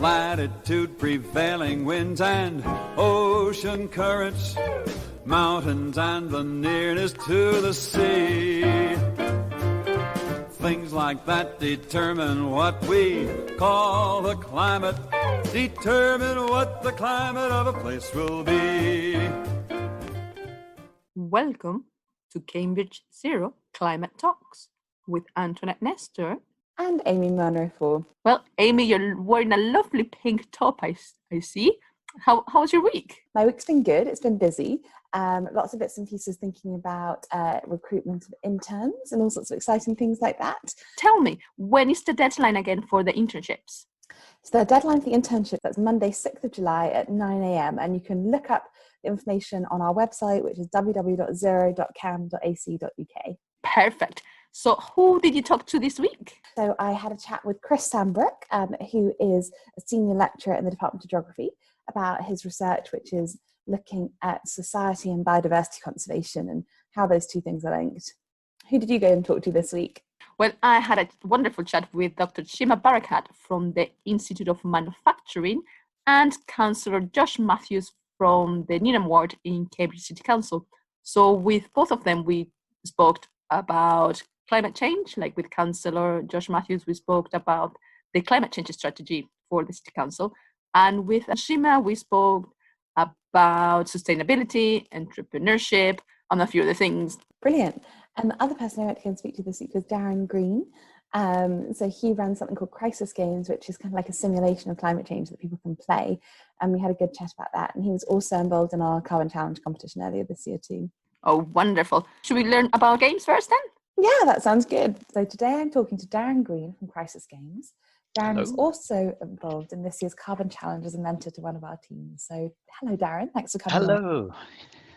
latitude, prevailing winds and ocean currents, mountains and the nearness to the sea. Things like that determine what we call the climate, determine what the climate of a place will be. Welcome to Cambridge Zero Climate Talks with Antoinette Nestor and Amy Monroe. Well, Amy, you're wearing a lovely pink top, I see. How's your week? My week's been good. It's been busy. Lots of bits and pieces thinking about recruitment of interns and all sorts of exciting things like that. Tell me, when is the deadline again for the internships? So the deadline for the internship, that's Monday, 6th of July at 9 a.m. And you can look up the information on our website, which is www.zero.cam.ac.uk. Perfect. So who did you talk to this week? So I had a chat with Chris Sandbrook, who is a senior lecturer in the Department of Geography, about his research, which is looking at society and biodiversity conservation and how those two things are linked. Who did you go and talk to this week? Well, I had a wonderful chat with Dr. Shima Barakat from the Institute of Manufacturing and Cllr Josh Matthews from the Newnham Ward in Cambridge City Council. So with both of them, we spoke about climate change. Like with Cllr Josh Matthews, we spoke about the climate change strategy for the City Council. And with Shima, we spoke about sustainability, entrepreneurship, and a few other things. Brilliant. And the other person I went to go and speak to this week was Darren Green. So he runs something called Crisis Games, which is kind of like a simulation of climate change that people can play. And we had a good chat about that. And he was also involved in our Carbon Challenge competition earlier this year too. Oh, wonderful. Should we learn about games first then? Yeah, that sounds good. So today I'm talking to Darren Green from Crisis Games. Darren is also involved in this year's Carbon Challenge as a mentor to one of our teams. So hello, Darren. Thanks for coming Hello. on.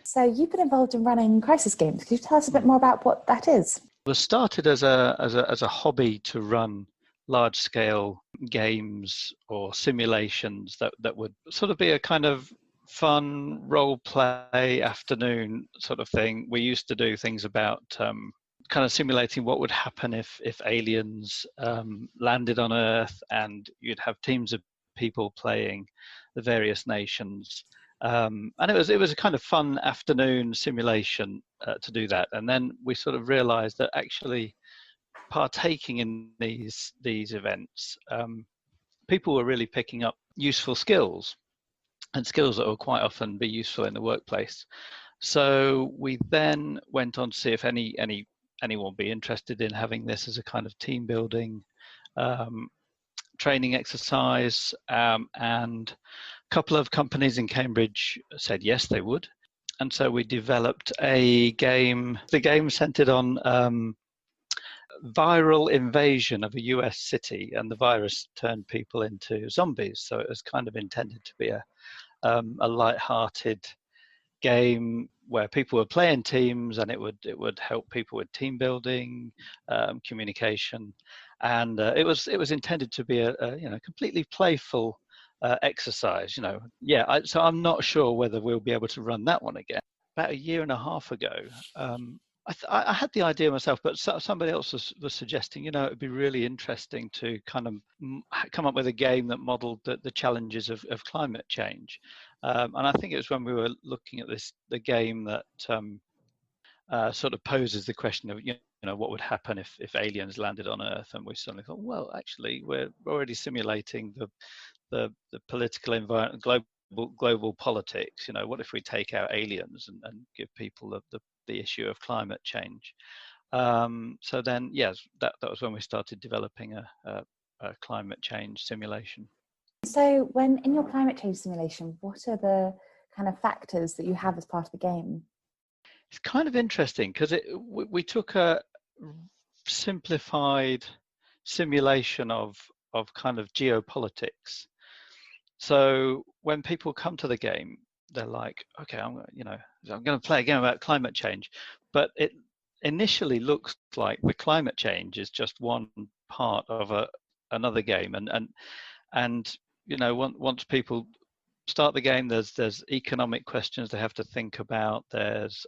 So you've been involved in running Crisis Games. Could you tell us a bit more about what that is? It was started as a hobby to run large-scale games or simulations that would sort of be a kind of fun role play afternoon sort of thing. We used to do things about kind of simulating what would happen if aliens landed on Earth, and you'd have teams of people playing the various nations. And it was a kind of fun afternoon simulation to do that. And then we sort of realized that actually partaking in these events, people were really picking up useful skills, and skills that will quite often be useful in the workplace. So we then went on to see if anyone would be interested in having this as a kind of team building training exercise, and a couple of companies in Cambridge said yes, they would. And so we developed a game. The game centered on viral invasion of a US city, and the virus turned people into zombies. So it was kind of intended to be a light-hearted game where people would play in teams, and it would help people with team building, communication, and it was intended to be a completely playful exercise. So I'm not sure whether we'll be able to run that one again. About a year and a half ago, I had the idea myself, but somebody else was suggesting, it would be really interesting to kind of come up with a game that modeled the challenges of climate change. And I think it was when we were looking at the game that sort of poses the question of, what would happen if aliens landed on Earth, and we suddenly thought, well, actually, we're already simulating the political environment, global politics. What if we take out aliens and give people the issue of climate change? So then, yes, that was when we started developing a climate change simulation. So when in your climate change simulation, what are the kind of factors that you have as part of the game? It's kind of interesting because we took a simplified simulation of kind of geopolitics. So when people come to the game, they're like, okay, I'm going to play a game about climate change, but it initially looks like the climate change is just one part of another game, and once people start the game, there's economic questions they have to think about. There's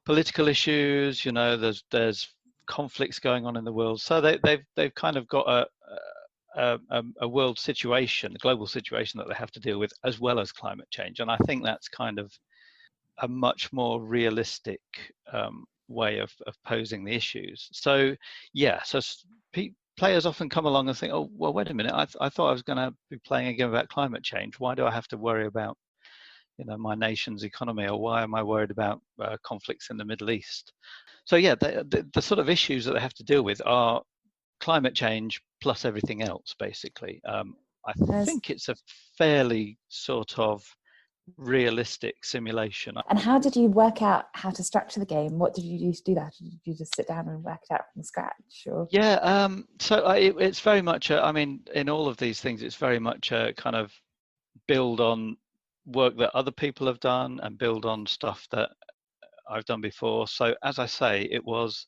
political issues. There's conflicts going on in the world. So they've kind of got a world situation, a global situation that they have to deal with, as well as climate change. And I think that's kind of a much more realistic way of posing the issues. So yeah, so players often come along and think, oh, well, wait a minute, I thought I was going to be playing a game about climate change. Why do I have to worry about, you know, my nation's economy, or why am I worried about conflicts in the Middle East? So yeah, the sort of issues that they have to deal with are climate change plus everything else, basically. I think it's a fairly sort of realistic simulation. And how did you work out how to structure the game? What did you do to do that? Did you just sit down and work it out from scratch? Or? Yeah, so it's very much, I mean, in all of these things, it's very much a kind of build on work that other people have done and build on stuff that I've done before. So as I say, it was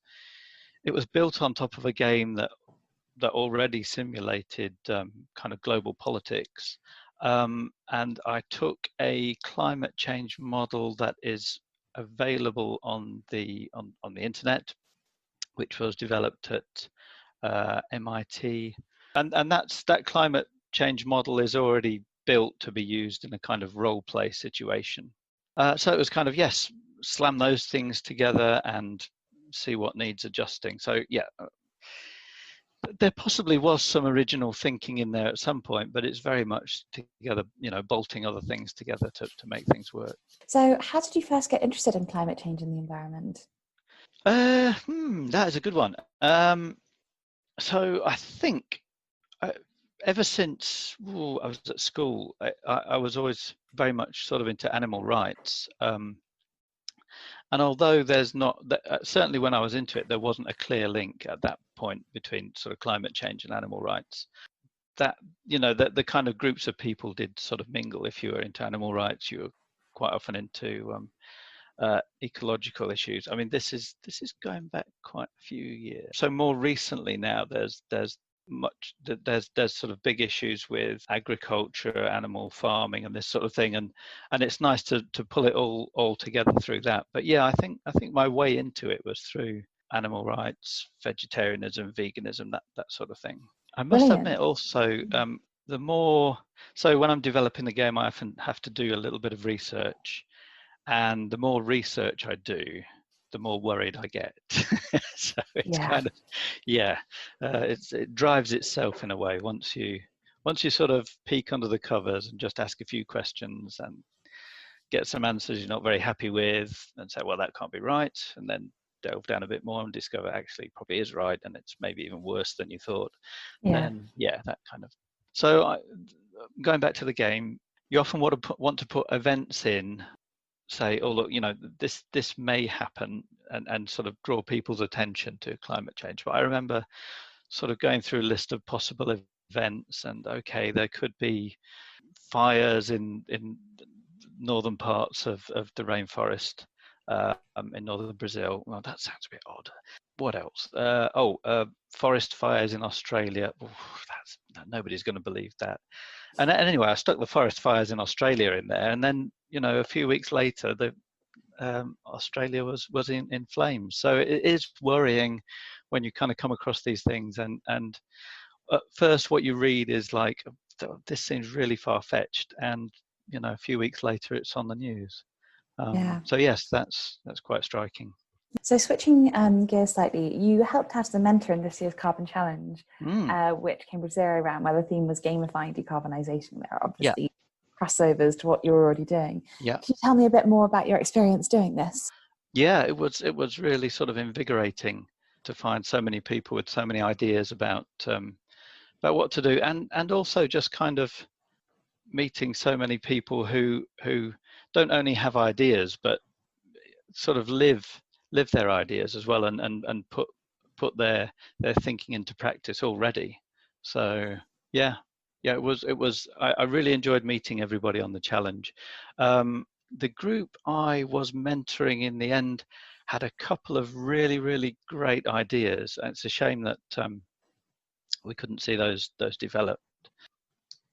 built on top of a game that already simulated kind of global politics. And I took a climate change model that is available on the internet, which was developed at MIT, and that climate change model is already built to be used in a kind of role play situation. So it was kind of, yes, slam those things together and see what needs adjusting. So yeah. There possibly was some original thinking in there at some point, but it's very much together, you know, bolting other things together to make things work. So how did you first get interested in climate change and the environment? That is a good one. So I think ever since I was at school, I was always very much sort of into animal rights. And although there's not, certainly when I was into it, there wasn't a clear link at that point between sort of climate change and animal rights. That, you know, that the kind of groups of people did sort of mingle. If you were into animal rights, you were quite often into ecological issues. I mean, this is going back quite a few years. So more recently now, there's sort of big issues with agriculture, animal farming, and this sort of thing, and it's nice to pull it all together through that. But yeah, I think my way into it was through animal rights, vegetarianism, veganism, that sort of thing. I must admit also, the more, so when I'm developing the game, I often have to do a little bit of research, and the more research I do, the more worried I get. So it's kind of, it drives itself in a way. Once you sort of peek under the covers and just ask a few questions and get some answers you're not very happy with, and say, well, that can't be right, and then delve down a bit more and discover actually probably is right, and it's maybe even worse than you thought. Then that kind of. So going back to the game, you often want to put events in, say, oh look, you know, this may happen, and sort of draw people's attention to climate change. But I remember sort of going through a list of possible events, and okay, there could be fires in northern parts of the rainforest in northern Brazil. Well, that sounds a bit odd. What else? Forest fires in Australia. Nobody's going to believe that. And anyway, I stuck the forest fires in Australia in there, and then, you know, a few weeks later, Australia was in flames. So it is worrying when you kind of come across these things, and at first what you read is like, this seems really far-fetched, and, you know, a few weeks later it's on the news. So yes, that's quite striking. So switching gears slightly, you helped out as a mentor in this year's Carbon Challenge, which Cambridge Zero ran, where the theme was gamifying decarbonisation. There are obviously crossovers to what you're already doing. Can you tell me a bit more about your experience doing this? Yeah, it was really sort of invigorating to find so many people with so many ideas about what to do, and also just kind of meeting so many people who don't only have ideas but sort of live their ideas as well, and put their thinking into practice already. So it was I really enjoyed meeting everybody on the challenge. The group I was mentoring in the end had a couple of really great ideas, and it's a shame that we couldn't see those developed.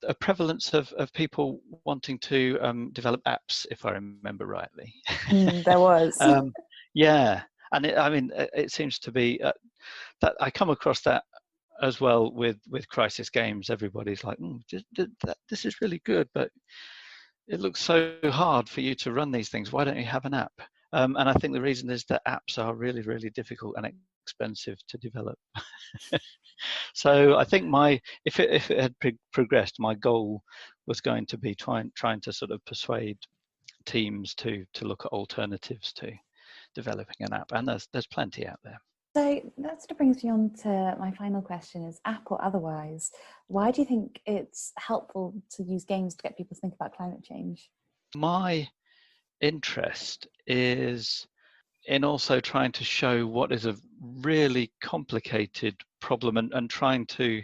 A prevalence of people wanting to develop apps, if I remember rightly. There was. And it seems to be that I come across that as well with crisis games, everybody's like, this is really good, but it looks so hard for you to run these things. Why don't you have an app? And I think the reason is that apps are really, really difficult and expensive to develop. So I think if it had progressed, my goal was going to be trying to sort of persuade teams to look at alternatives to developing an app, and there's plenty out there. So that sort of brings me on to my final question: is app or otherwise, why do you think it's helpful to use games to get people to think about climate change? My interest is in also trying to show what is a really complicated problem and trying to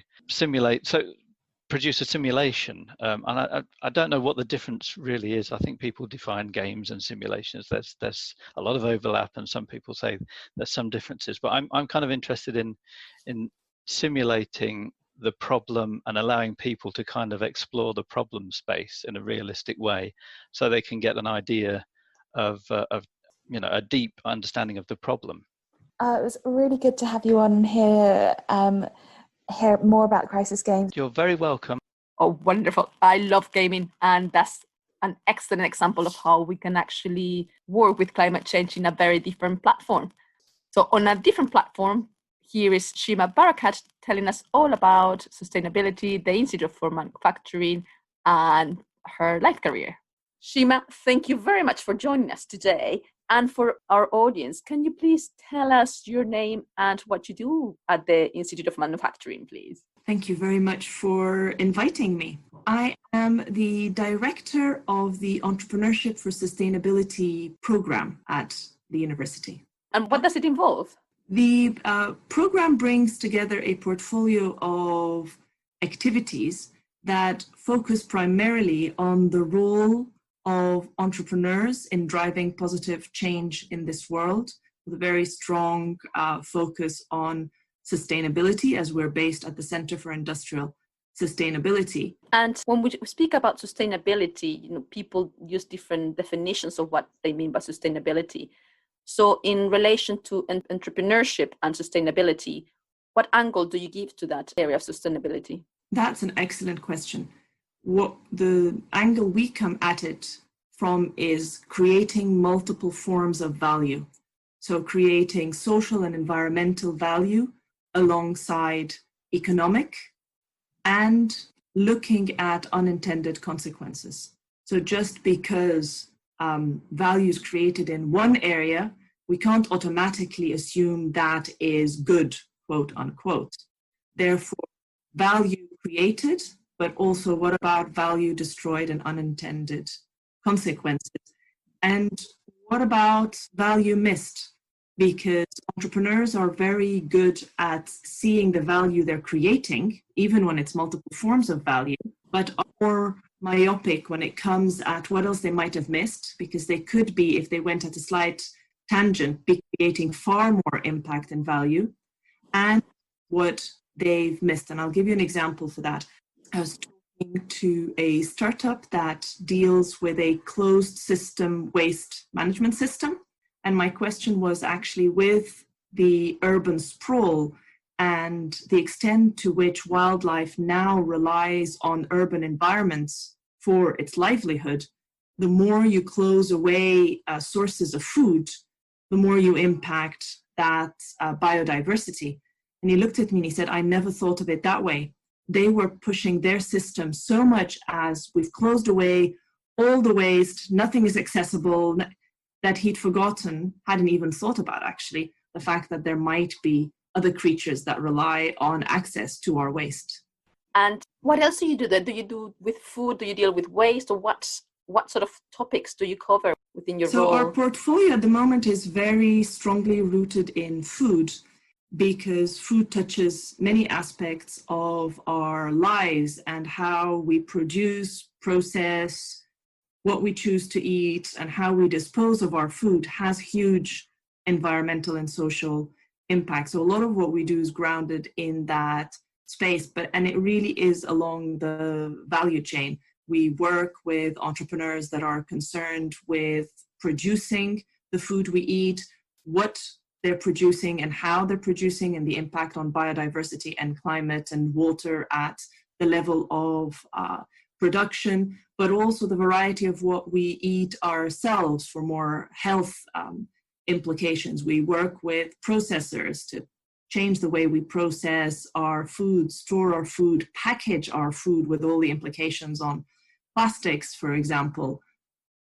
produce a simulation. And I don't know what the difference really is. I think people define games and simulations. There's a lot of overlap, and some people say there's some differences. But I'm kind of interested in simulating the problem and allowing people to kind of explore the problem space in a realistic way, so they can get an idea of a deep understanding of the problem. It was really good to have you on here. Hear more about crisis games. You're very welcome. Oh, wonderful. I love gaming, and that's an excellent example of how we can actually work with climate change in a very different platform. So on a different platform, here is Shima Barakat telling us all about sustainability, the Institute for Manufacturing, and her life career. Shima, thank you very much for joining us today. And for our audience, can you please tell us your name and what you do at the Institute of Manufacturing, please? Thank you very much for inviting me. I am the director of the Entrepreneurship for Sustainability program at the university. And what does it involve? The program brings together a portfolio of activities that focus primarily on the role of entrepreneurs in driving positive change in this world, with a very strong focus on sustainability, as we're based at the Center for Industrial Sustainability. And when we speak about sustainability, people use different definitions of what they mean by sustainability. So in relation to entrepreneurship and sustainability, what angle do you give to that area of sustainability? That's an excellent question. What the angle we come at it from is creating multiple forms of value. So creating social and environmental value alongside economic, and looking at unintended consequences. So just because value is created in one area, we can't automatically assume that is good, quote unquote. Therefore, value created, but also what about value destroyed and unintended consequences? And what about value missed? Because entrepreneurs are very good at seeing the value they're creating, even when it's multiple forms of value, but are more myopic when it comes at what else they might have missed, because they could be, if they went at a slight tangent, be creating far more impact and value, and what they've missed. And I'll give you an example for that. I was talking to a startup that deals with a closed system waste management system. And my question was actually, with the urban sprawl and the extent to which wildlife now relies on urban environments for its livelihood, the more you close away sources of food, the more you impact that biodiversity. And he looked at me and he said, I never thought of it that way. They were pushing their system so much as we've closed away all the waste, nothing is accessible, that he'd forgotten, hadn't even thought about actually, the fact that there might be other creatures that rely on access to our waste. And what else do you do there? Do you do with food? Do you deal with waste? Or what sort of topics do you cover within your role? So our portfolio at the moment is very strongly rooted in food, because food touches many aspects of our lives and how we produce, process, what we choose to eat, and how we dispose of our food has huge environmental and social impact. So a lot of what we do is grounded in that space, and it really is along the value chain. We work with entrepreneurs that are concerned with producing the food we eat, what they're producing and how they're producing, and the impact on biodiversity and climate and water at the level of production, but also the variety of what we eat ourselves for more health implications. We work with processors to change the way we process our food, store our food, package our food, with all the implications on plastics, for example.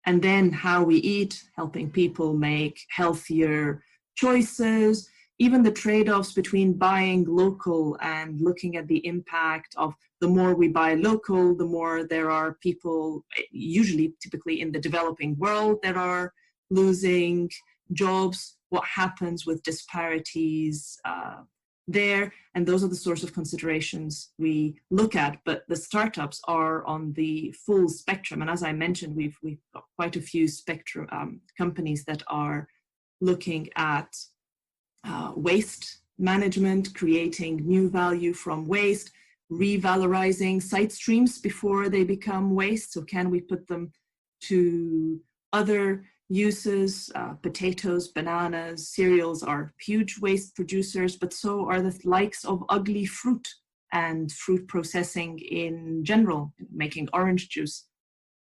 And then how we eat, helping people make healthier choices, even the trade-offs between buying local and looking at the impact of the more we buy local, the more there are people, usually typically in the developing world, that are losing jobs, what happens with disparities there. And those are the sorts of considerations we look at. But the startups are on the full spectrum. And as I mentioned, we've got quite a few companies that are looking at waste management, creating new value from waste, revalorizing site streams before they become waste. So can we put them to other uses? Potatoes, bananas, cereals are huge waste producers, but so are the likes of ugly fruit and fruit processing in general, making orange juice,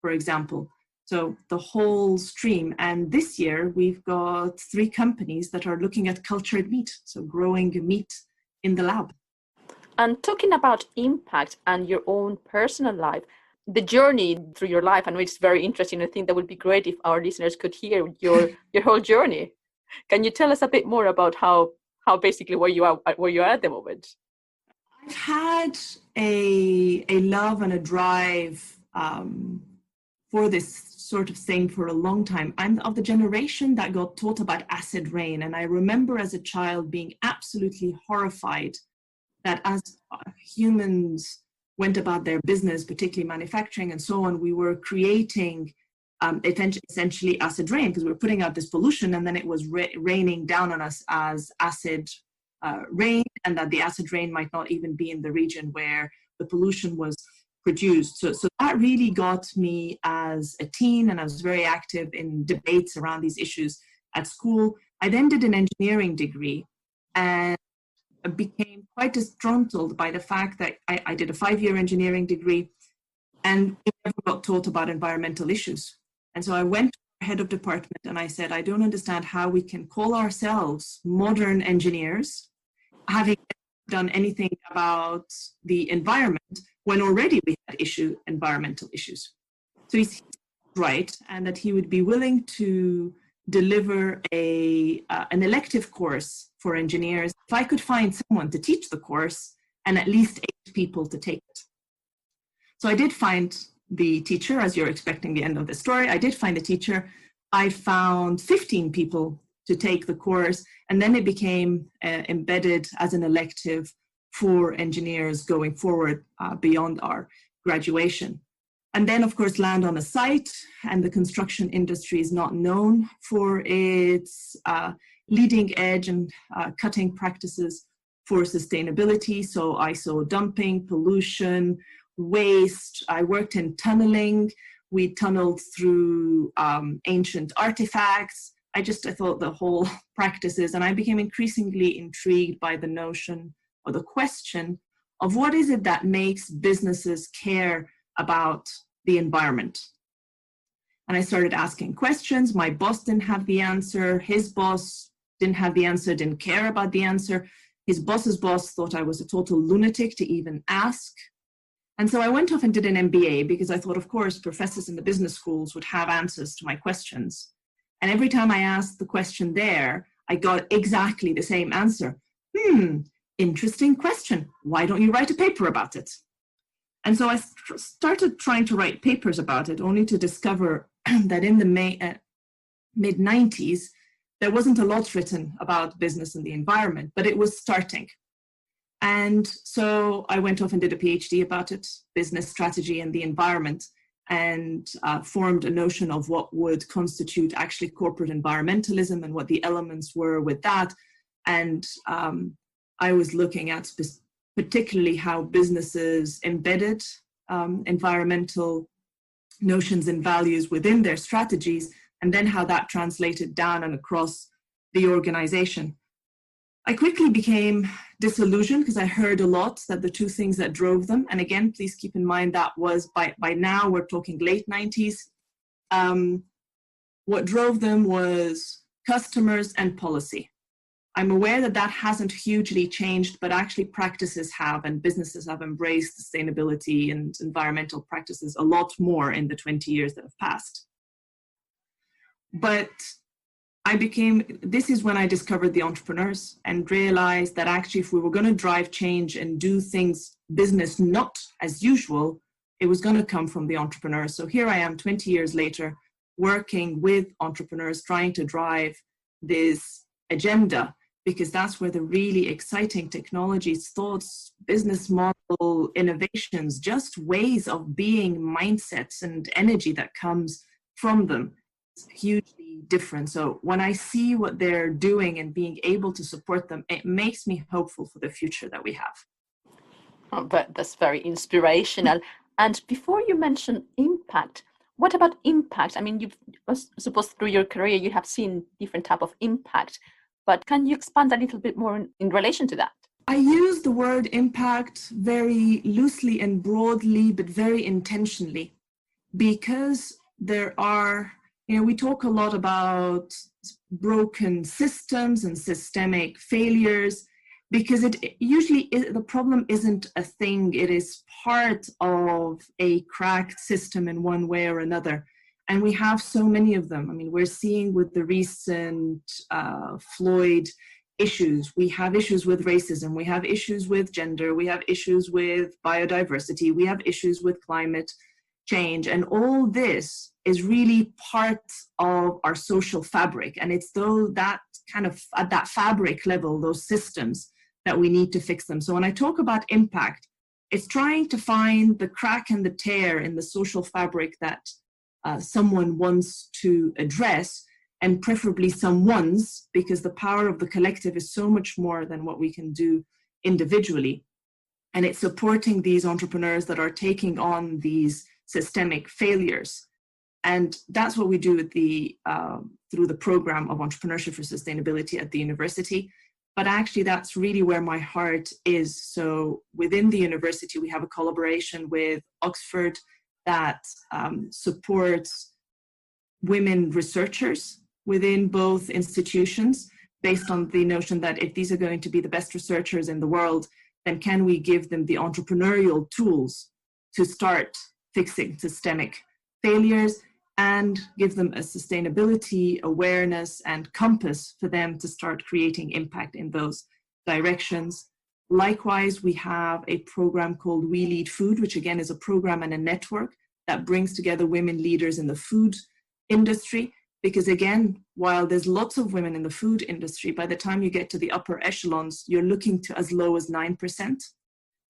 for example. So the whole stream. And this year we've got 3 companies that are looking at cultured meat, so growing meat in the lab. And talking about impact and your own personal life, the journey through your life, I know it's very interesting. I think that would be great if our listeners could hear your whole journey. Can you tell us a bit more about how basically where you are at the moment? I've had a love and a drive for this sort of thing for a long time. I'm of the generation that got taught about acid rain. And I remember as a child being absolutely horrified that as humans went about their business, particularly manufacturing and so on, we were creating essentially acid rain, because we were putting out this pollution and then it was raining down on us as acid rain, and that the acid rain might not even be in the region where the pollution was produced. So that really got me as a teen, and I was very active in debates around these issues at school. I then did an engineering degree and became quite disgruntled by the fact that I did a 5-year engineering degree and we never got taught about environmental issues. And so I went to the head of department and I said, I don't understand how we can call ourselves modern engineers, having done anything about the environment when already we had environmental issues. So he's right, and that he would be willing to deliver an elective course for engineers if I could find someone to teach the course and at least 8 people to take it. So I did find the teacher, as you're expecting the end of the story. I did find the teacher. I found 15 people to take the course, and then it became embedded as an elective for engineers going forward beyond our graduation. And then, of course, land on a site, and the construction industry is not known for its leading edge and cutting practices for sustainability. So ISO dumping, pollution, waste. I worked in tunneling. We tunneled through ancient artifacts. I thought the whole practices, and I became increasingly intrigued by the notion or the question of what is it that makes businesses care about the environment. And I started asking questions. My boss didn't have the answer. His boss didn't have the answer, didn't care about the answer. His boss's boss thought I was a total lunatic to even ask. And so I went off and did an MBA because I thought, of course, professors in the business schools would have answers to my questions. And every time I asked the question there, I got exactly the same answer. Interesting question. Why don't you write a paper about it? And so I started trying to write papers about it, only to discover that in the mid-90s, there wasn't a lot written about business and the environment, but it was starting. And so I went off and did a PhD about it, business strategy and the environment, and formed a notion of what would constitute actually corporate environmentalism and what the elements were with that. And I was looking at particularly how businesses embedded environmental notions and values within their strategies, and then how that translated down and across the organization. I quickly became disillusioned because I heard a lot that the two things that drove them, and again, please keep in mind that was by now we're talking late 90s. What drove them was customers and policy. I'm aware that that hasn't hugely changed, but actually practices have, and businesses have embraced sustainability and environmental practices a lot more in the 20 years that have passed. But this is when I discovered the entrepreneurs and realized that actually if we were going to drive change and do things business not as usual, it was going to come from the entrepreneurs. So here I am 20 years later, working with entrepreneurs, trying to drive this agenda, because that's where the really exciting technologies, thoughts, business model innovations, just ways of being, mindsets and energy that comes from them is hugely different. So when I see what they're doing and being able to support them, it makes me hopeful for the future that we have. Oh, but that's very inspirational. And before you mention impact, what about impact? I mean, I suppose through your career, you have seen different type of impact, but can you expand a little bit more in relation to that? I use the word impact very loosely and broadly, but very intentionally, because there are, we talk a lot about broken systems and systemic failures, because it usually the problem isn't a thing, it is part of a cracked system in one way or another. And we have so many of them. I mean, we're seeing with the recent Floyd issues, we have issues with racism, we have issues with gender, we have issues with biodiversity, we have issues with climate change. And all this is really part of our social fabric. And it's that kind of at that fabric level, those systems, that we need to fix them. So when I talk about impact, it's trying to find the crack and the tear in the social fabric that someone wants to address, and preferably someone's, because the power of the collective is so much more than what we can do individually. And it's supporting these entrepreneurs that are taking on these systemic failures. And that's what we do with through the program of Entrepreneurship for Sustainability at the university. But actually, that's really where my heart is. So within the university, we have a collaboration with Oxford that supports women researchers within both institutions, based on the notion that if these are going to be the best researchers in the world, then can we give them the entrepreneurial tools to start fixing systemic failures, and give them a sustainability awareness and compass for them to start creating impact in those directions. Likewise, we have a program called We Lead Food, which again is a program and a network that brings together women leaders in the food industry. Because again, while there's lots of women in the food industry, by the time you get to the upper echelons, you're looking to as low as 9%.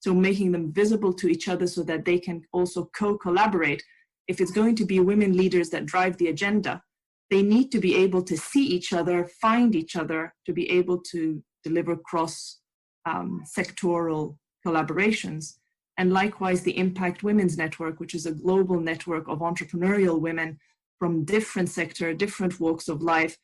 So making them visible to each other so that they can also co-collaborate. If it's going to be women leaders that drive the agenda, they need to be able to see each other, find each other, to be able to deliver cross-sectoral collaborations. And likewise, the Impact Women's Network, which is a global network of entrepreneurial women from different sectors, different walks of life,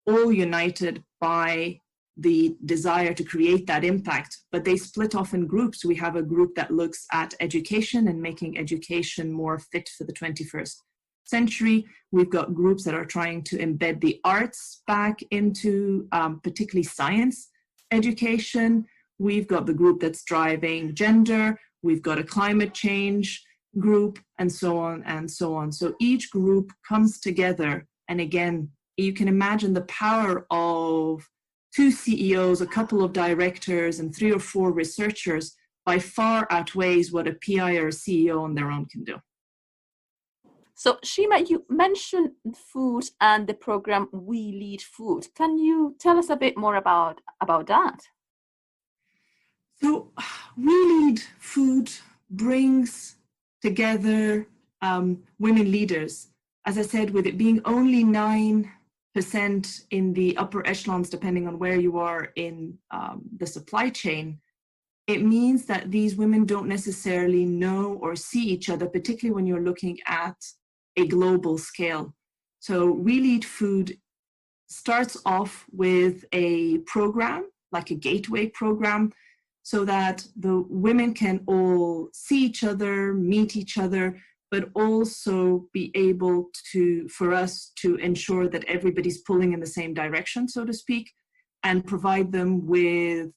all united by the desire to create that impact, but they split off in groups. We have a group that looks at education and making education more fit for the 21st century. We've got groups that are trying to embed the arts back into particularly science education. We've got the group that's driving gender. We've got a climate change group, and so on and so on. So each group comes together, and again, you can imagine the power of 2 CEOs, a couple of directors, and 3 or 4 researchers by far outweighs what a PI or a CEO on their own can do. So Shima, you mentioned food and the program We Lead Food. Can you tell us a bit more about that? So We Lead Food brings together women leaders. As I said, with it being only 9% in the upper echelons, depending on where you are in the supply chain, it means that these women don't necessarily know or see each other, particularly when you're looking at a global scale. So We Lead Food starts off with a program like a gateway program, so that the women can all see each other, meet each other, but also be able to, for us to ensure that everybody's pulling in the same direction, so to speak, and provide them with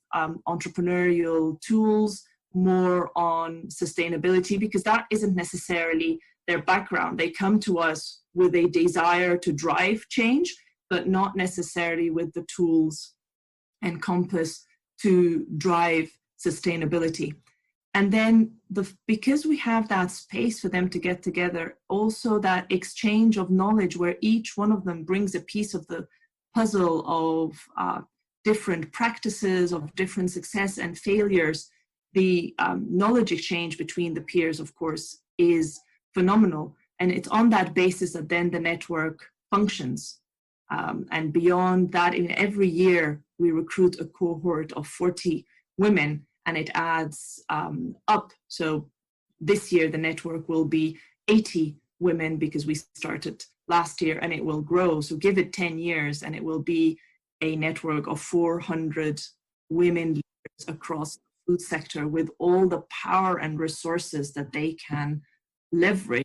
entrepreneurial tools, more on sustainability, because that isn't necessarily their background. They come to us with a desire to drive change, but not necessarily with the tools and compass to drive sustainability. And then because we have that space for them to get together, also that exchange of knowledge where each one of them brings a piece of the puzzle of different practices, of different success and failures, the knowledge exchange between the peers, of course, is phenomenal. And it's on that basis that then the network functions. And beyond that, in every year, we recruit a cohort of 40 women, and it adds up. So this year, the network will be 80 women because we started last year, and it will grow. So give it 10 years, and it will be a network of 400 women leaders across the food sector with all the power and resources that they can leverage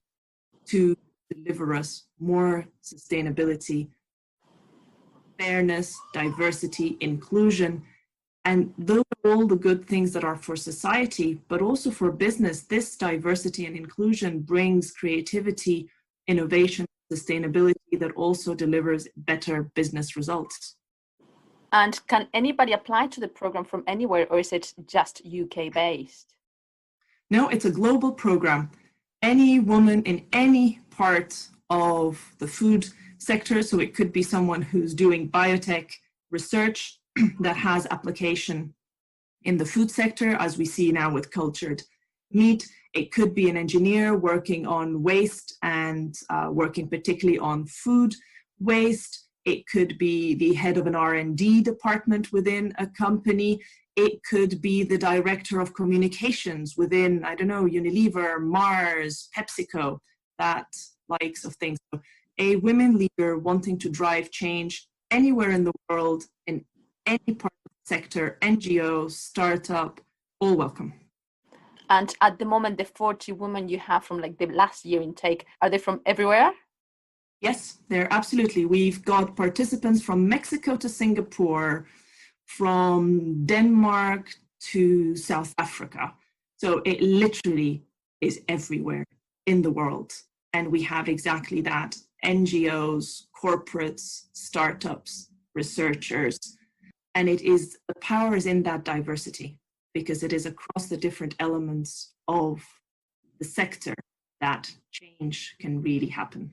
to deliver us more sustainability, fairness, diversity, inclusion. And those are all the good things that are for society, but also for business. This diversity and inclusion brings creativity, innovation, sustainability that also delivers better business results. And can anybody apply to the program from anywhere, or is it just UK based? No, it's a global program. Any woman in any part of the food sector, so it could be someone who's doing biotech research that has application in the food sector, as we see now with cultured meat. It could be an engineer working on waste and working particularly on food waste. It could be the head of an R&D department within a company. It could be the director of communications within, I don't know, Unilever, Mars, PepsiCo, that likes of things. So a women leader wanting to drive change anywhere in the world, in any part of the sector, NGO, startup, all welcome. And at the moment, the 40 women you have from like the last year intake, are they from everywhere? Yes, they're absolutely. We've got participants from Mexico to Singapore, from Denmark to South Africa. So it literally is everywhere in the world. And we have exactly that: NGOs, corporates, startups, researchers. And it is, the power is in that diversity, because it is across the different elements of the sector that change can really happen.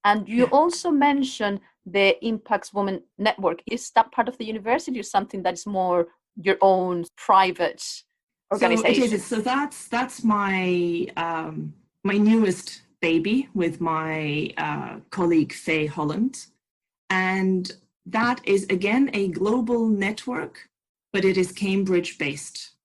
And you also mentioned the Impacts Women Network. Is that part of the university or something that is more your own private organization? So it is. So that's my my newest baby with my colleague Faye Holland. And that is, again, a global network, but it is Cambridge based.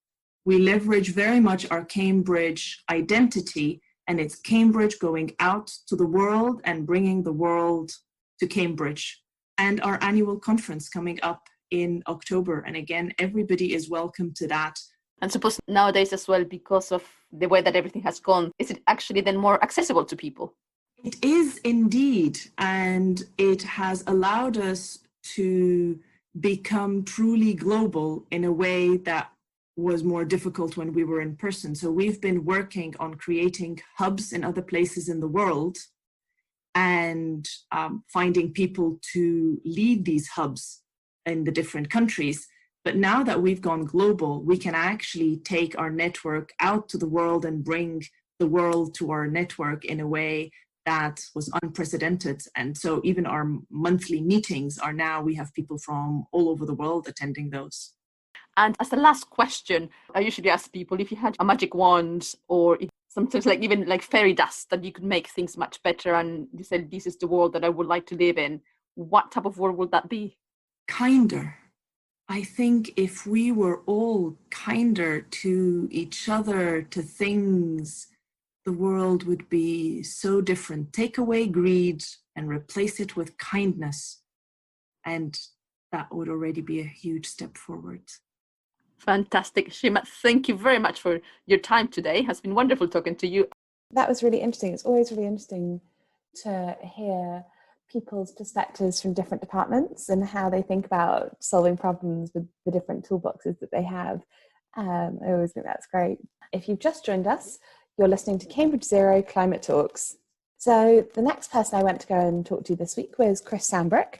We leverage very much our Cambridge identity, and it's Cambridge going out to the world and bringing the world to Cambridge. And our annual conference coming up in October. And again, everybody is welcome to that. And suppose nowadays as well, because of the way that everything has gone, is it actually then more accessible to people? It is indeed. And it has allowed us to become truly global in a way that was more difficult when we were in person. So we've been working on creating hubs in other places in the world and finding people to lead these hubs in the different countries. But now that we've gone global, we can actually take our network out to the world and bring the world to our network in a way that was unprecedented. And so even our monthly meetings are now, we have people from all over the world attending those. And as the last question, I usually ask people if you had a magic wand, or sometimes like even like fairy dust, that you could make things much better, and you said, this is the world that I would like to live in, what type of world would that be? Kinder. I think if we were all kinder to each other, to things, the world would be so different. Take away greed and replace it with kindness. And that would already be a huge step forward. Fantastic. Shima, thank you very much for your time today. It has been wonderful talking to you. That was really interesting. It's always really interesting to hear people's perspectives from different departments and how they think about solving problems with the different toolboxes that they have. I always think that's great. If you've just joined us, you're listening to Cambridge Zero Climate Talks. So the next person I went to go and talk to this week was Chris Sandbrook,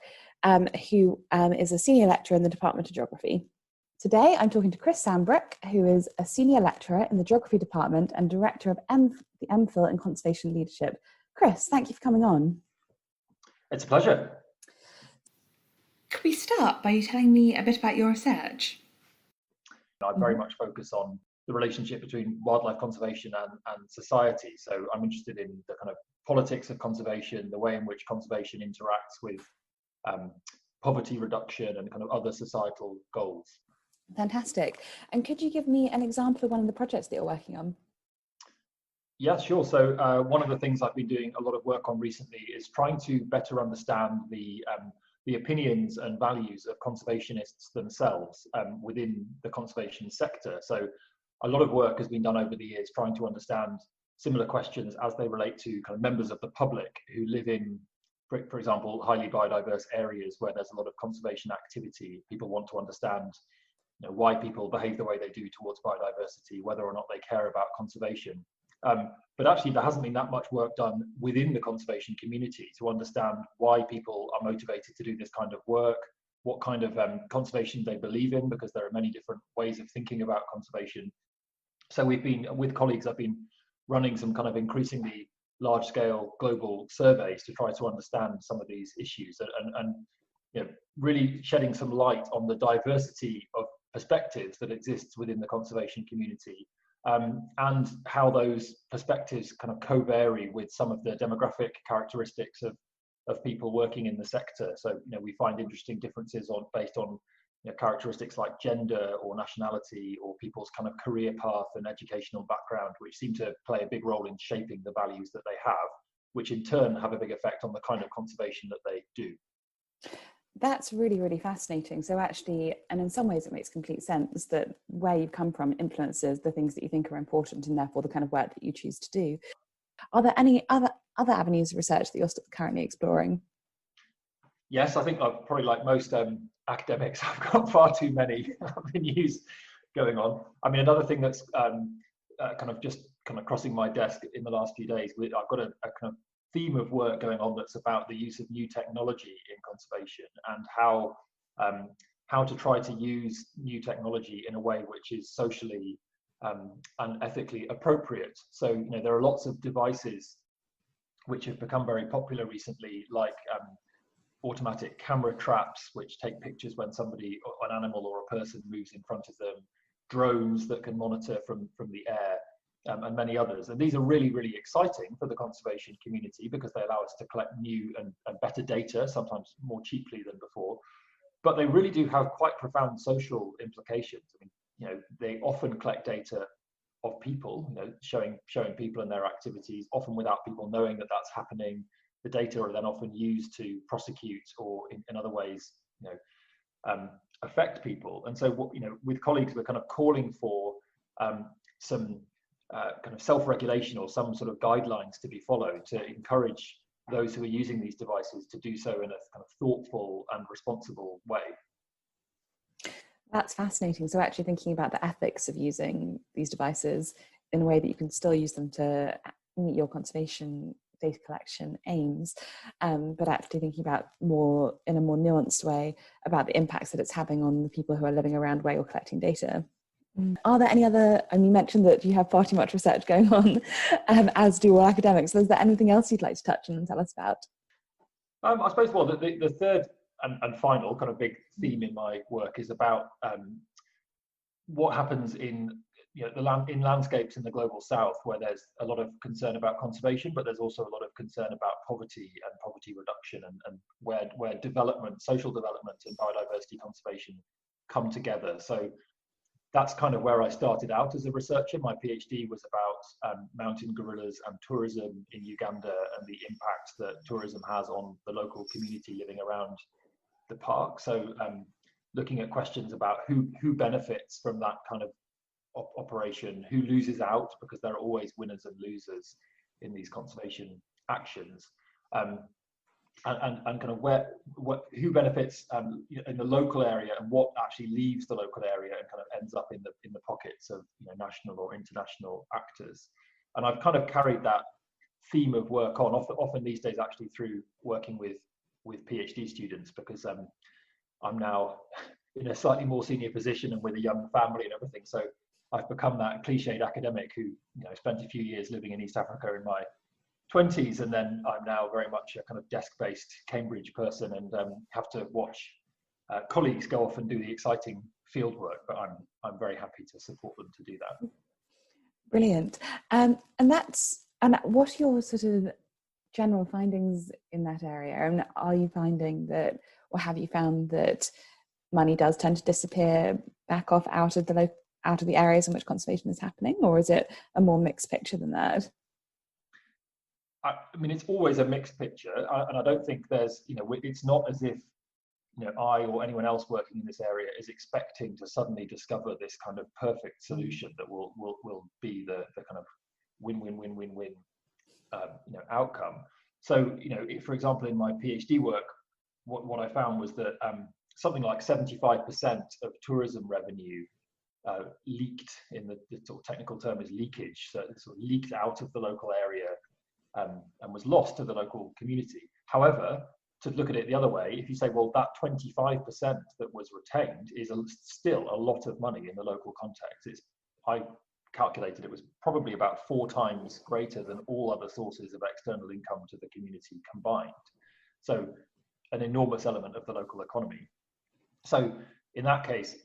who is a senior lecturer in the Department of Geography. Today, I'm talking to Chris Sandbrook, who is a senior lecturer in the Geography Department and director of the MPhil in Conservation Leadership. Chris, thank you for coming on. It's a pleasure. Could we start by you telling me a bit about your research? I very much focus on the relationship between wildlife conservation and society. So I'm interested in the kind of politics of conservation, the way in which conservation interacts with poverty reduction and kind of other societal goals. Fantastic. And could you give me an example of one of the projects that you're working on? Yeah, sure. So one of the things I've been doing a lot of work on recently is trying to better understand the opinions and values of conservationists themselves within the conservation sector. So a lot of work has been done over the years trying to understand similar questions as they relate to kind of members of the public who live in, for example, highly biodiverse areas where there's a lot of conservation activity. People want to understand why people behave the way they do towards biodiversity, whether or not they care about conservation. But actually, there hasn't been that much work done within the conservation community to understand why people are motivated to do this kind of work, what kind of conservation they believe in, because there are many different ways of thinking about conservation. So we've been, with colleagues, I've been running some kind of increasingly large-scale global surveys to try to understand some of these issues and really shedding some light on the diversity of perspectives that exists within the conservation community. And how those perspectives kind of co-vary with some of the demographic characteristics of people working in the sector. So, we find interesting differences based on characteristics like gender or nationality or people's kind of career path and educational background, which seem to play a big role in shaping the values that they have, which in turn have a big effect on the kind of conservation that they do. That's really, really fascinating. So actually, and in some ways it makes complete sense that where you come from influences the things that you think are important and therefore the kind of work that you choose to do. Are there any other avenues of research that you're currently exploring? Yes, I think probably like most academics, I've got far too many avenues going on. I mean, another thing that's kind of crossing my desk in the last few days, I've got a kind of theme of work going on that's about the use of new technology in conservation and how to try to use new technology in a way which is socially and ethically appropriate. So there are lots of devices which have become very popular recently, like automatic camera traps which take pictures when an animal or a person moves in front of them, drones that can monitor from the air, and many others. And these are really, really exciting for the conservation community because they allow us to collect new and better data, sometimes more cheaply than before. But they really do have quite profound social implications. I mean, they often collect data of people, showing people and their activities, often without people knowing that that's happening. The data are then often used to prosecute or in other ways, affect people. And so, with colleagues, we're kind of calling for some kind of self-regulation or some sort of guidelines to be followed to encourage those who are using these devices to do so in a kind of thoughtful and responsible way. That's fascinating. So actually thinking about the ethics of using these devices in a way that you can still use them to meet your conservation data collection aims, but actually thinking about in a more nuanced way about the impacts that it's having on the people who are living around where you're collecting data. Are there any other, and you mentioned that you have far too much research going on, as do all academics, so is there anything else you'd like to touch on and tell us about? I suppose, well, the third and final kind of big theme in my work is about what happens in in landscapes in the global south, where there's a lot of concern about conservation, but there's also a lot of concern about poverty and poverty reduction, and where development, social development and biodiversity conservation come together. So that's kind of where I started out as a researcher. My PhD was about mountain gorillas and tourism in Uganda and the impact that tourism has on the local community living around the park. So looking at questions about who benefits from that kind of operation, who loses out, because there are always winners and losers in these conservation actions, and kind of who benefits in the local area, and what actually leaves the local area and kind of ends up in the pockets of national or international actors. And I've kind of carried that theme of work on often these days actually through working with PhD students, because I'm now in a slightly more senior position and with a young family and everything. So I've become that cliched academic who spent a few years living in East Africa in my 20s, and then I'm now very much a kind of desk-based Cambridge person, and have to watch colleagues go off and do the exciting field work. But I'm very happy to support them to do that. Brilliant. And what are your sort of general findings in that area? And are you finding that, or have you found that money does tend to disappear back off out of the areas in which conservation is happening, or is it a more mixed picture than that? I mean, it's always a mixed picture, and I don't think there's, it's not as if, I or anyone else working in this area is expecting to suddenly discover this kind of perfect solution that will be the kind of win-win-win-win-win, outcome. So, for example, in my PhD work, what I found was that something like 75% of tourism revenue leaked, in the sort of technical term is leakage, so it sort of leaked out of the local area and was lost to the local community. However, to look at it the other way, if you say, well, that 25% that was retained is still a lot of money in the local context. I calculated it was probably about 4 times greater than all other sources of external income to the community combined. So an enormous element of the local economy. So in that case,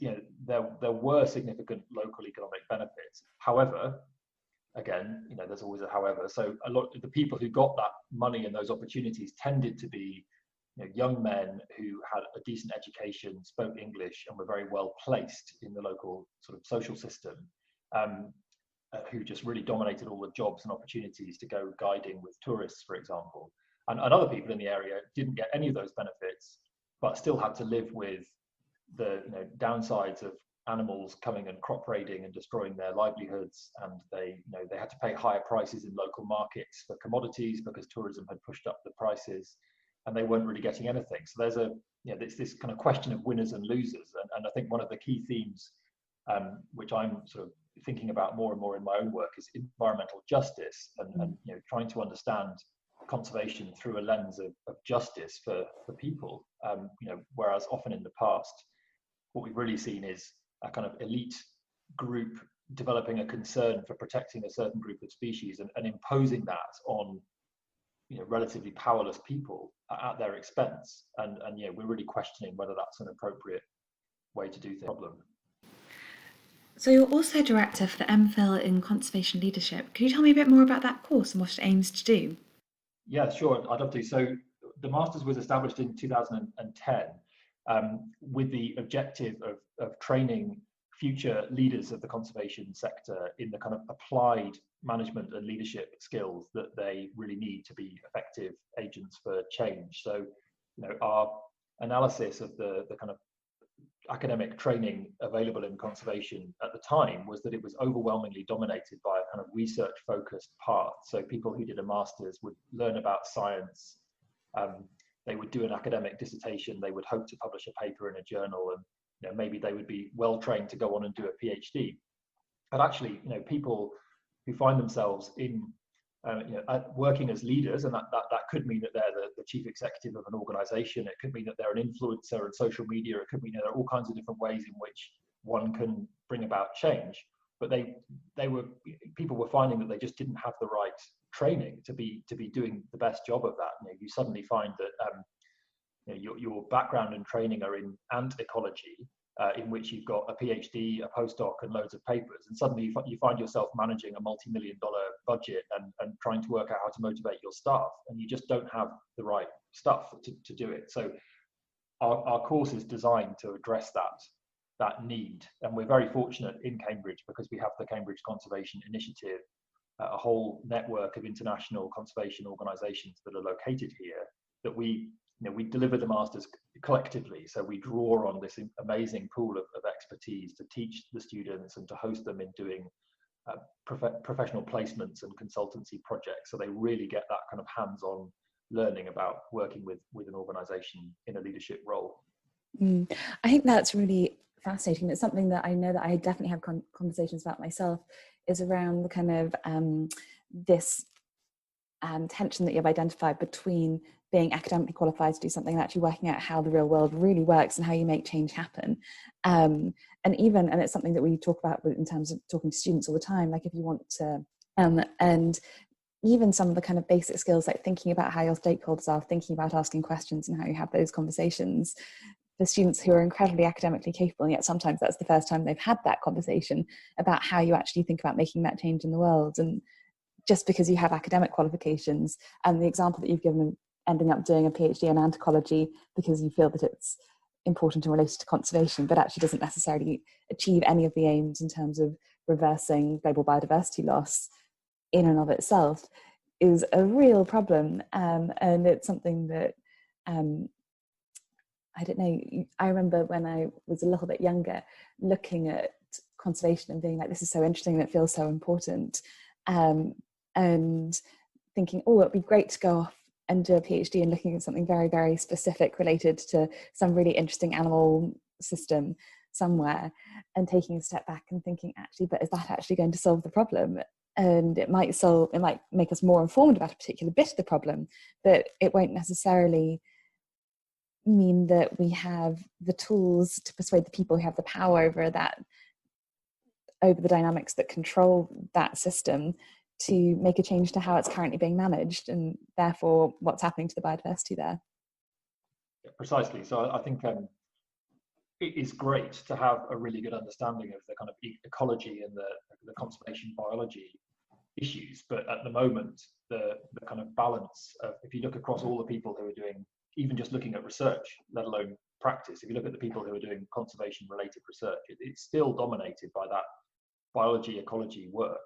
there were significant local economic benefits. However, again, there's always a however. So a lot of the people who got that money and those opportunities tended to be young men who had a decent education, spoke English, and were very well placed in the local sort of social system, who just really dominated all the jobs and opportunities to go guiding with tourists, for example. And other people in the area didn't get any of those benefits, but still had to live with the downsides of animals coming and crop raiding and destroying their livelihoods, and they had to pay higher prices in local markets for commodities because tourism had pushed up the prices, and they weren't really getting anything. So there's it's this kind of question of winners and losers, and I think one of the key themes which I'm sort of thinking about more and more in my own work is environmental justice, and trying to understand conservation through a lens of justice for people. Whereas often in the past, what we've really seen is a kind of elite group developing a concern for protecting a certain group of species and imposing that on relatively powerless people at their expense. And we're really questioning whether that's an appropriate way to do the problem. So you're also director for the MPhil in Conservation Leadership. Could you tell me a bit more about that course and what it aims to do? Yeah, sure, I'd love to. So the Masters was established in 2010 with the objective of training future leaders of the conservation sector in the kind of applied management and leadership skills that they really need to be effective agents for change. So, our analysis of the kind of academic training available in conservation at the time was that it was overwhelmingly dominated by a kind of research focused path. So people who did a master's would learn about science, they would do an academic dissertation, they would hope to publish a paper in a journal, and maybe they would be well trained to go on and do a PhD. But actually, people who find themselves in working as leaders, and that could mean that they're the chief executive of an organization, it could mean that they're an influencer on social media, it could mean that there are all kinds of different ways in which one can bring about change. But people were finding that they just didn't have the right training to be doing the best job of that. You suddenly find that your background and training are in ant ecology, in which you've got a PhD, a postdoc, and loads of papers, and suddenly you find yourself managing a multi-million-dollar budget and trying to work out how to motivate your staff, and you just don't have the right stuff to do it. So our course is designed to address that need, and we're very fortunate in Cambridge because we have the Cambridge Conservation Initiative, a whole network of international conservation organizations that are located here, that we we deliver the masters collectively, so we draw on this amazing pool of expertise to teach the students and to host them in doing professional placements and consultancy projects, so they really get that kind of hands-on learning about working with an organization in a leadership role. I think that's really fascinating. It's something that I know that I definitely have conversations about myself, is around the kind of this tension that you've identified between being academically qualified to do something and actually working out how the real world really works and how you make change happen. And it's something that we talk about in terms of talking to students all the time, like if you want to, and even some of the kind of basic skills like thinking about how your stakeholders are, thinking about asking questions and how you have those conversations. For students who are incredibly academically capable, and yet sometimes that's the first time they've had that conversation about how you actually think about making that change in the world. And just because you have academic qualifications, and the example that you've given of ending up doing a PhD in anthropology because you feel that it's important and related to conservation, but actually doesn't necessarily achieve any of the aims in terms of reversing global biodiversity loss in and of itself, is a real problem. And it's something that, I don't know, I remember when I was a little bit younger looking at conservation and being like, this is so interesting and it feels so important. And thinking, oh, it'd be great to go off and do a PhD and looking at something very, very specific related to some really interesting animal system somewhere, and taking a step back and thinking, actually, but is that actually going to solve the problem? And it might make us more informed about a particular bit of the problem, but it won't necessarily mean that we have the tools to persuade the people who have the power over the dynamics that control that system to make a change to how it's currently being managed, and therefore what's happening to the biodiversity there. Yeah, precisely. So I think it is great to have a really good understanding of the kind of ecology and the conservation biology issues, but at the moment the kind of balance of, if you look across all the people who are doing, even just looking at research, let alone practice, if you look at the people who are doing conservation related research, it's still dominated by that biology ecology work,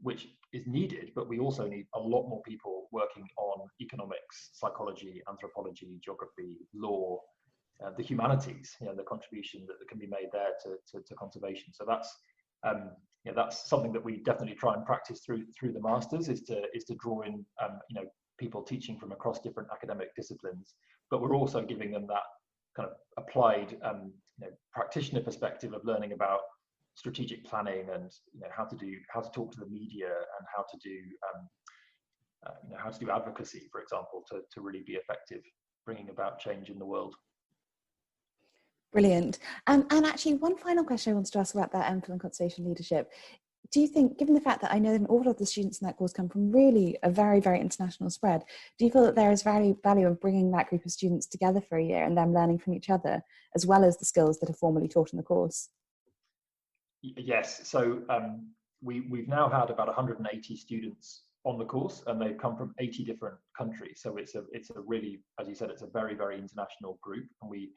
which is needed, but we also need a lot more people working on economics, psychology, anthropology, geography, law, the humanities, the contribution that can be made there to conservation. So that's something that we definitely try and practice through the masters, is to draw in people teaching from across different academic disciplines, but we're also giving them that kind of applied practitioner perspective of learning about strategic planning and how to talk to the media and how to do advocacy, for example, to really be effective bringing about change in the world. Brilliant. And actually, one final question I wanted to ask about that MPhil in conservation leadership. Do you think, given the fact that I know that all of the students in that course come from really a very, very international spread, do you feel that there is value of bringing that group of students together for a year and them learning from each other, as well as the skills that are formally taught in the course? Yes. So we've now had about 180 students on the course, and they've come from 80 different countries. So it's a really, as you said, it's a very, very international group, and we've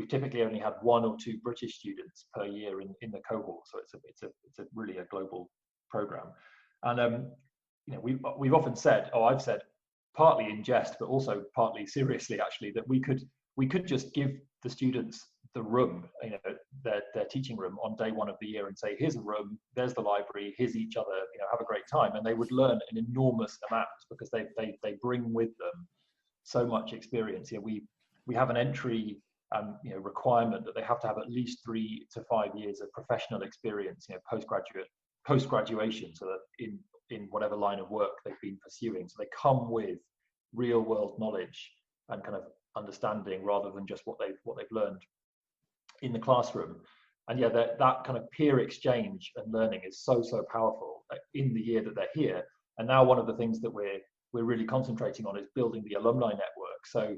typically only had 1 or 2 British students per year in the cohort. So it's a really a global program. And we've often said, I've said partly in jest, but also partly seriously actually, that we could just give the students the room, their teaching room on day 1 of the year, and say, here's a room, there's the library, here's each other, have a great time, and they would learn an enormous amount because they bring with them so much experience. We have an entry requirement that they have to have at least 3 to 5 years of professional experience, post-graduation, so that in whatever line of work they've been pursuing. So they come with real world knowledge and kind of understanding rather than just what they've learned in the classroom. And that kind of peer exchange and learning is so powerful in the year that they're here. And now one of the things that we're really concentrating on is building the alumni network. So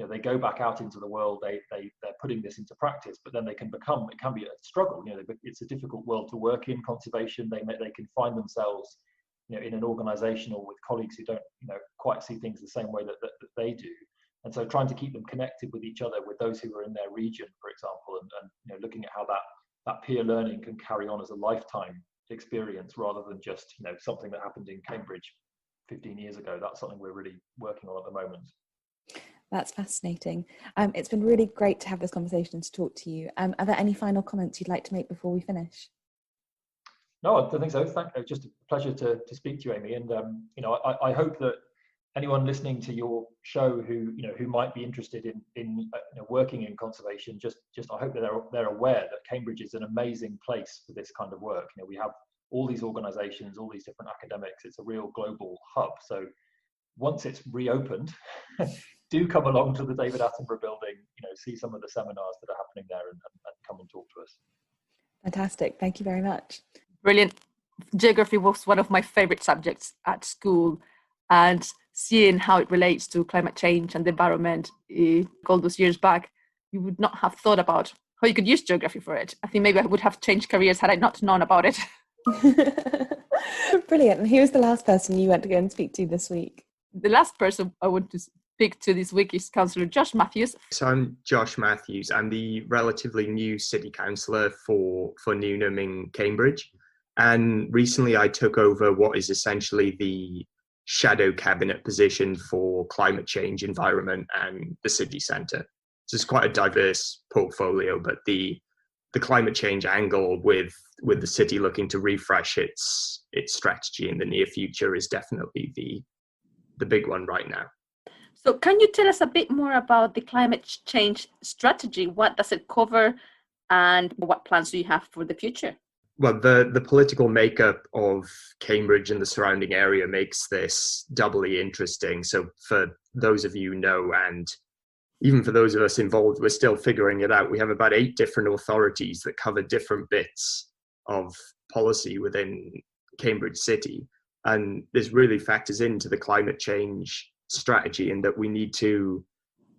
they go back out into the world, they're putting this into practice, but then it can be a struggle. It's a difficult world to work in conservation. They can find themselves in an organization or with colleagues who don't quite see things the same way that they do. And so trying to keep them connected with each other, with those who are in their region, for example, and looking at how that peer learning can carry on as a lifetime experience rather than just something that happened in Cambridge 15 years ago. That's something we're really working on at the moment. That's fascinating. It's been really great to have this conversation and to talk to you. Are there any final comments you'd like to make before we finish? No, I don't think so. Just a pleasure to speak to you, Amy. And I hope that anyone listening to your show who might be interested in working in conservation, just I hope that they're aware that Cambridge is an amazing place for this kind of work. We have all these organisations, all these different academics. It's a real global hub. So once it's reopened, do come along to the David Attenborough building. See some of the seminars that are happening there, and come and talk to us. Fantastic. Thank you very much. Brilliant. Geography was one of my favorite subjects at school, and seeing how it relates to climate change and the environment all those years back, you would not have thought about how you could use geography for it. I think maybe I would have changed careers had I not known about it. Brilliant. And who was the last person you went to go and speak to this week? The last person I want to speak to this week is Cllr Josh Matthews. So I'm Josh Matthews. I'm the relatively new city councillor for Newnham in Cambridge. And recently I took over what is essentially the shadow cabinet position for climate change, environment and the city centre. So it's quite a diverse portfolio, but the climate change angle with the city looking to refresh its strategy in the near future is definitely the big one right now. So can you tell us a bit more about the climate change strategy? What does it cover and what plans do you have for the future? Well, the political makeup of Cambridge and the surrounding area makes this doubly interesting. So for those of you who know, and even for those of us involved, we're still figuring it out. We have about 8 different authorities that cover different bits of policy within Cambridge City. And this really factors into the climate change strategy, in that we need to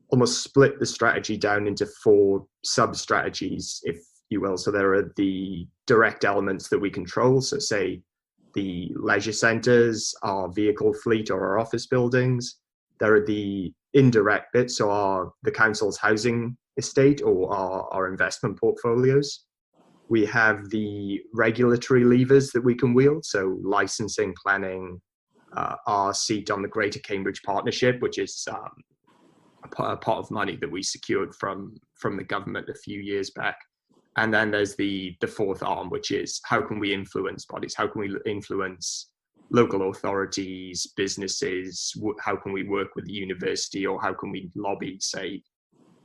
almost split the strategy down into 4 sub-strategies, if you will. So there are the direct elements that we control. So say the leisure centres, our vehicle fleet or our office buildings. There are the indirect bits, so the council's housing estate or our investment portfolios. We have the regulatory levers that we can wield, so licensing, planning, our seat on the Greater Cambridge Partnership, which is a pot of money that we secured from the government a few years back. And then there's the 4th arm, which is how can we influence bodies? How can we influence local authorities, businesses? How can we work with the university, or how can we lobby, say,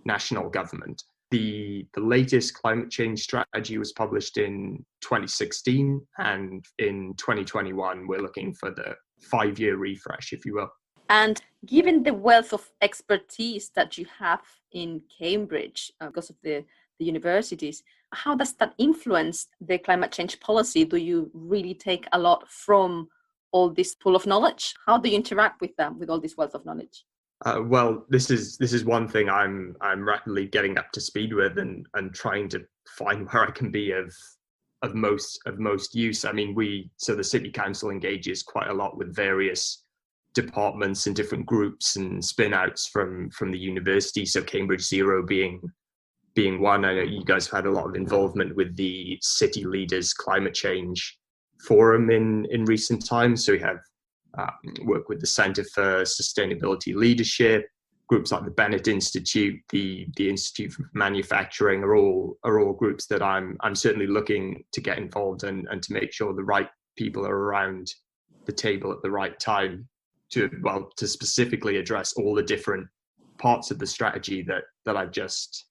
national government? The latest climate change strategy was published in 2016, and in 2021 we're looking for the 5-year refresh, if you will. And given the wealth of expertise that you have in Cambridge because of the universities, how does that influence the climate change policy? Do you really take a lot from all this pool of knowledge? How do you interact with them, with all this wealth of knowledge? Well, this is one thing I'm rapidly getting up to speed with, and trying to find where I can be of most use. I mean, the city council engages quite a lot with various departments and different groups and spin outs from the university. So Cambridge Zero being one. I know you guys have had a lot of involvement with the City Leaders Climate Change Forum in recent times. So we have work with the Centre for Sustainability Leadership, groups like the Bennett Institute, the Institute for Manufacturing are all groups that I'm certainly looking to get involved and to make sure the right people are around the table at the right time to specifically address all the different parts of the strategy that I've just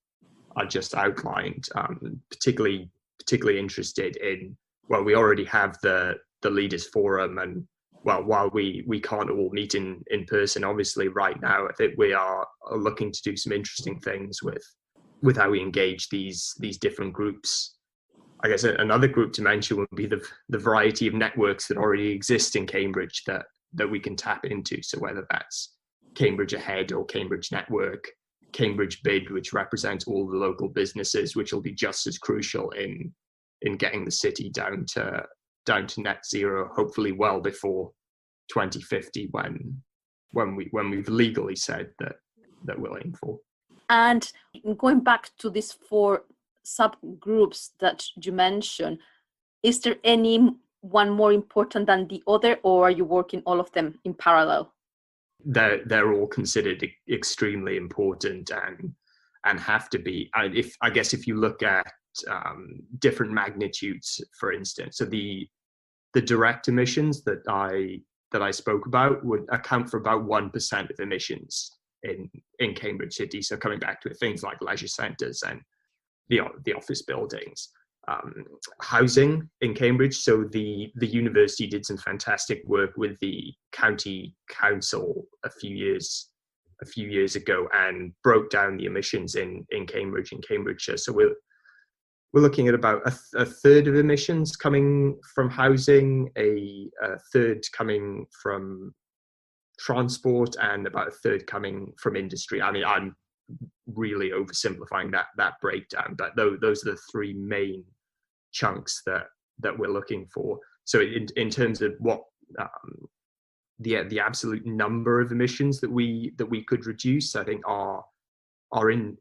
outlined. Particularly interested in, well, we already have the Leaders Forum, and well, while we can't all meet in person, obviously right now, I think we are looking to do some interesting things with how we engage these different groups. I guess another group to mention would be the variety of networks that already exist in Cambridge that we can tap into. So whether that's Cambridge Ahead or Cambridge Network, Cambridge Bid, which represents all the local businesses, which will be just as crucial in getting the city down to net zero, hopefully well before 2050, when we've legally said that we'll aim for. And going back to these 4 subgroups that you mentioned, is there any one more important than the other, or are you working all of them in parallel? they're all considered extremely important and have to be. I guess if you look at different magnitudes, for instance, so the direct emissions that I spoke about would account for about 1% of emissions in Cambridge City. So coming back to it, things like leisure centres and the office buildings, housing in Cambridge. So the university did some fantastic work with the county council a few years ago and broke down the emissions in Cambridge and Cambridgeshire. So we're looking at about a third of emissions coming from housing, a third coming from transport, and about a third coming from industry. I mean, I'm really oversimplifying that breakdown, but those are the three main chunks that we're looking for. So in terms of what the absolute number of emissions that we could reduce, I think our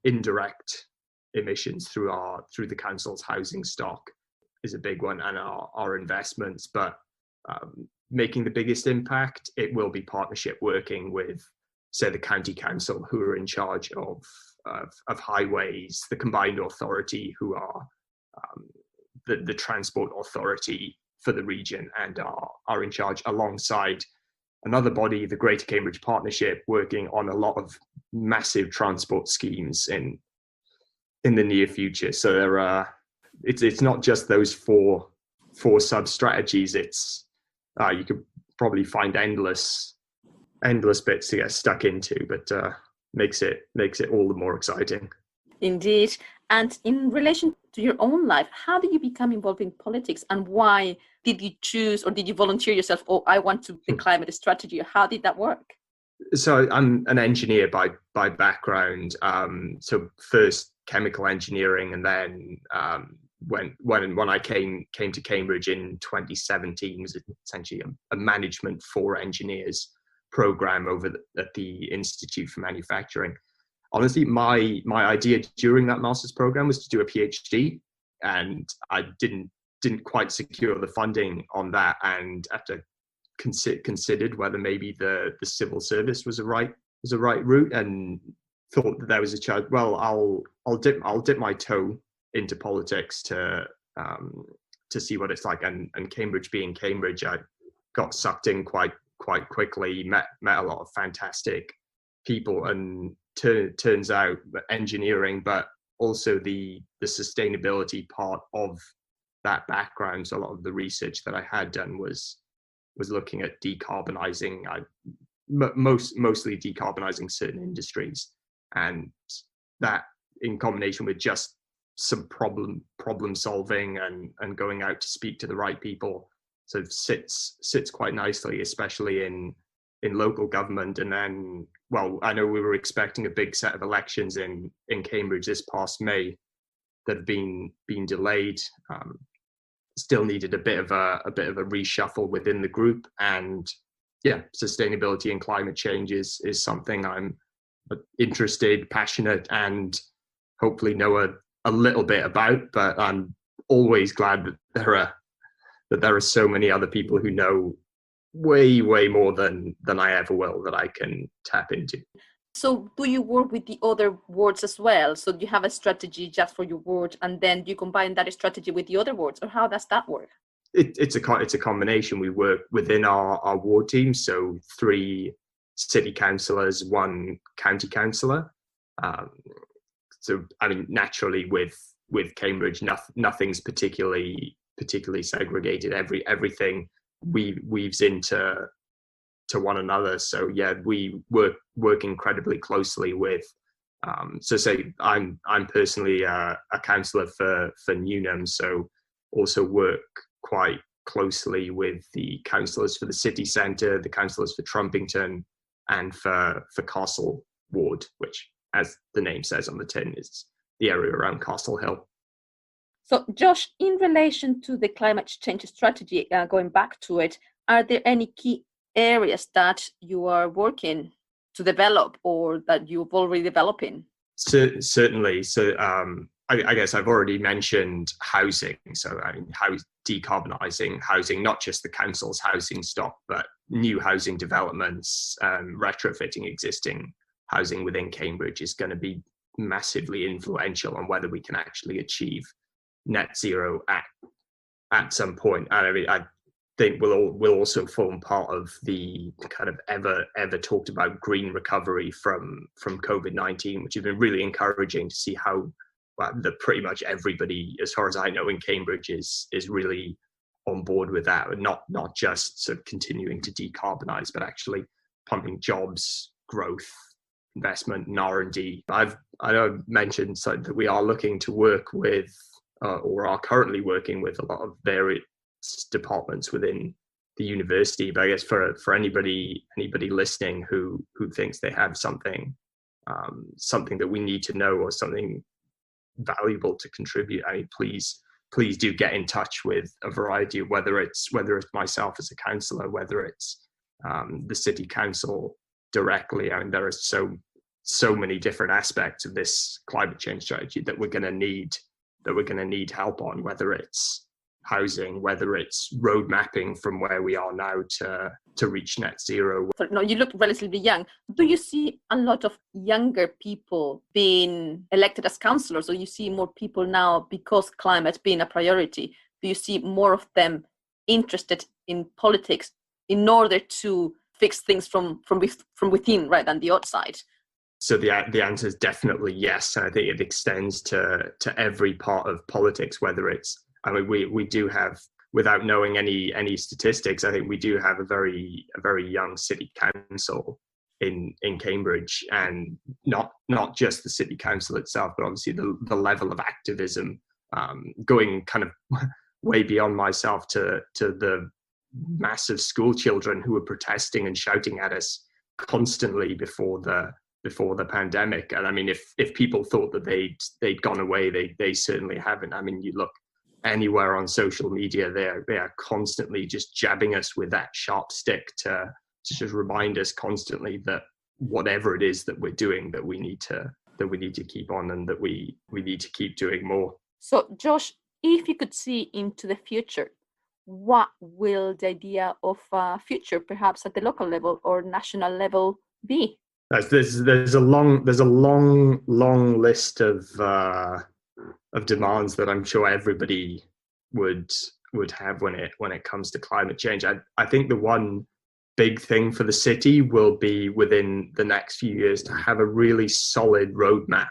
indirect emissions through the council's housing stock is a big one, and our investments. But making the biggest impact, it will be partnership working with, say, the county council, who are in charge of highways, the combined authority, who are the transport authority for the region and are in charge, alongside another body, the Greater Cambridge Partnership, working on a lot of massive transport schemes in the near future. So it's not just those four sub strategies. It's you could probably find endless bits to get stuck into, but makes it all the more exciting. Indeed. And in relation to your own life, how did you become involved in politics, and why did you choose, or did you volunteer yourself, oh, I want to the climate strategy? How did that work? So I'm an engineer by background. So first chemical engineering, and then when I came to Cambridge in 2017, was essentially a management for engineers program at the Institute for Manufacturing. Honestly, my idea during that master's program was to do a PhD, and I didn't quite secure the funding on that, and after considered whether maybe the civil service was a right route, and thought that there was a chance. Well, I'll dip my toe into politics to see what it's like, and Cambridge being Cambridge, I got sucked in quite quickly, met a lot of fantastic people, and turns out that engineering, but also the sustainability part of that background. So a lot of the research that I had done was looking at decarbonizing, mostly decarbonizing certain industries, and that in combination with just some problem solving and going out to speak to the right people, so it sits quite nicely, especially in local government. And then, well, I know we were expecting a big set of elections in Cambridge this past May that have been delayed. Still needed a bit of a reshuffle within the group, and yeah, sustainability and climate change is something I'm interested, passionate, and hopefully know a little bit about. But I'm always glad that there are so many other people who know way more than I ever will, that I can tap into. So do you work with the other wards as well? So do you have a strategy just for your ward, and then you combine that strategy with the other wards, or how does that work? It's a combination. We work within our ward team, so 3 city councillors, 1 county councillor. So I mean, naturally with Cambridge, nothing's particularly segregated. Everything weaves into one another. So yeah, we work incredibly closely with. So say I'm personally a councillor for Newnham, so also work quite closely with the councillors for the city centre, the councillors for Trumpington, and for Castle Ward, which, as the name says on the tin, is the area around Castle Hill. So Josh, in relation to the climate change strategy, going back to it, are there any key areas that you are working to develop, or that you've already developing? Certainly. So I guess I've already mentioned housing. So I mean, decarbonising housing, not just the council's housing stock, but new housing developments, retrofitting existing housing within Cambridge is going to be massively influential on whether we can actually achieve net zero at some point. And I mean, I think will also form part of the kind of ever talked about green recovery from COVID-19, which has been really encouraging to see how that pretty much everybody, as far as I know, in Cambridge is really on board with that, and not just sort of continuing to decarbonize, but actually pumping jobs, growth, investment, and R&D. I know I've mentioned that we are looking to work with, or are currently working with, a lot of various departments within the university. But I guess for anybody listening who thinks they have something that we need to know, or something valuable to contribute, I mean, please do get in touch with a variety of, whether it's myself as a councillor, whether it's the city council directly. I mean, there are so many different aspects of this climate change strategy that we're going to need help on, whether it's housing, whether it's road mapping from where we are now to reach net zero. So, no, you look relatively young. Do you see a lot of younger people being elected as councillors, or you see more people now, because climate being a priority? Do you see more of them interested in politics in order to fix things from within rather than the outside? So the answer is definitely yes, and I think it extends to every part of politics. Whether it's, I mean, we do have, without knowing any statistics, I think we do have a very young city council in Cambridge, and not just the city council itself, but obviously the level of activism, going kind of way beyond myself to the massive school children who were protesting and shouting at us constantly before the pandemic. And I mean, if people thought that they'd gone away, they certainly haven't. I mean, you look anywhere on social media, they are constantly just jabbing us with that sharp stick to just remind us constantly that whatever it is that we're doing, that we need to keep on, and that we need to keep doing more. So Josh, if you could see into the future, what will the idea of future, perhaps at the local level or national level, be? There's a long list of demands that I'm sure everybody would have when it comes to climate change. I think the one big thing for the city will be, within the next few years, to have a really solid roadmap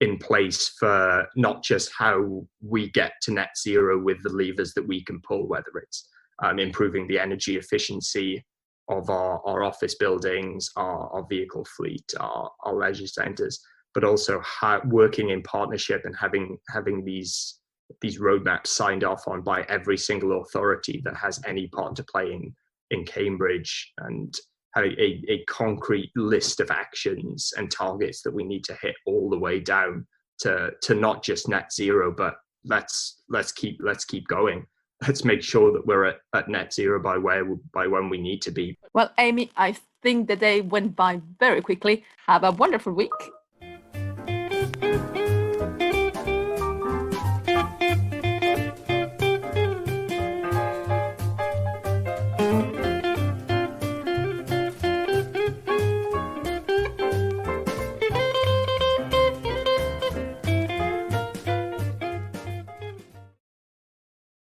in place for not just how we get to net zero with the levers that we can pull, whether it's improving the energy efficiency of our office buildings, our vehicle fleet, our leisure centres, but also working in partnership and having these roadmaps signed off on by every single authority that has any part to play in Cambridge, and having a concrete list of actions and targets that we need to hit all the way down to not just net zero, but let's keep going. Let's make sure that we're at net zero by when we need to be. Well, Amy, I think the day went by very quickly. Have a wonderful week.